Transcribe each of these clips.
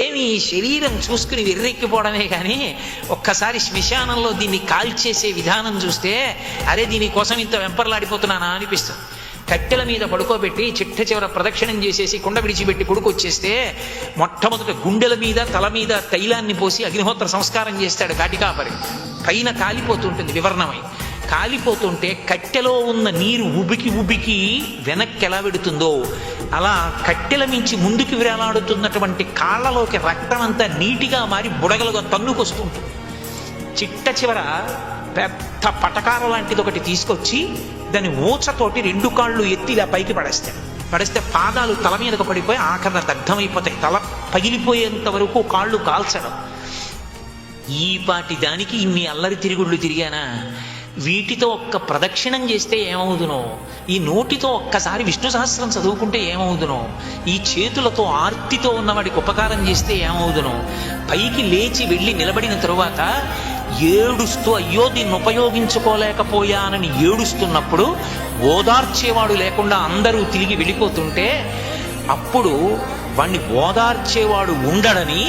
ఏమి శరీరం చూసుకుని వెర్రెక్కిపోవడమే కానీ ఒక్కసారి శ్మశానంలో దీన్ని కాల్చేసే విధానం చూస్తే అరే దీనికోసం ఇంత వెంపర్లాడిపోతున్నానా అనిపిస్తుంది. కట్టెల మీద పడుకోబెట్టి చిట్ట చివర ప్రదక్షిణం చేసేసి కుండ విడిచిపెట్టి కొడుకొచ్చేస్తే మొట్టమొదట గుండెల మీద తల మీద తైలాన్ని పోసి అగ్నిహోత్ర సంస్కారం చేస్తాడు కాటికాపరి. పైన కాలిపోతుంటుంది వివర్ణమై. కాలిపోతుంటే కట్టెలో ఉన్న నీరు ఉబికి వెనక్కి ఎలా వెడుతుందో అలా కట్టెల మించి ముందుకు వేలాడుతున్నటువంటి కాళ్ళలోకి రక్తం అంతా నీటిగా మారి బుడగలుగా తన్నుకొస్తుంటుంది. చిట్ట చివర పెద్ద పటకార లాంటిది ఒకటి తీసుకొచ్చి దాని ఊచతోటి రెండు కాళ్ళు ఎత్తి ఇలా పైకి పడేస్తే పాదాలు తల మీదకు పడిపోయి ఆఖరణ దగ్ధమైపోతాయి. తల పగిలిపోయేంత వరకు కాళ్ళు కాల్చడం. ఈ పాటి దానికి ఇన్ని అల్లరి తిరుగుళ్ళు తిరిగానా? వీటితో ఒక్క ప్రదక్షిణం చేస్తే ఏమవుదునో, ఈ నోటితో ఒక్కసారి విష్ణు సహస్రం చదువుకుంటే ఏమవుదునో, ఈ చేతులతో ఆర్తితో ఉన్నవాడికి ఉపకారం చేస్తే ఏమవుదునో, పైకి లేచి వెళ్ళి నిలబడిన తరువాత ఏడుస్తూ అయ్యో దీన్ని ఉపయోగించుకోలేకపోయానని ఏడుస్తున్నప్పుడు ఓదార్చేవాడు లేకుండా అందరూ తిరిగి వెళ్ళిపోతుంటే అప్పుడు వాణ్ణి ఓదార్చేవాడు ఉండడని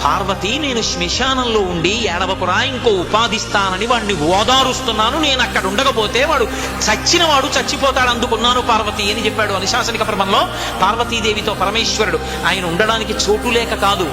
పార్వతి నేను శ్మశానంలో ఉండి ఏడవకురా ఇంకో ఉపాధిస్తానని వాడిని ఓదారుస్తున్నాను, నేను అక్కడ ఉండకపోతే వాడు చచ్చినవాడు చచ్చిపోతాడు అందుకున్నాను పార్వతి అని చెప్పాడు. అనుశాసనిక పర్వంలో పార్వతీదేవితో పరమేశ్వరుడు ఆయన ఉండడానికి చోటు లేక కాదు.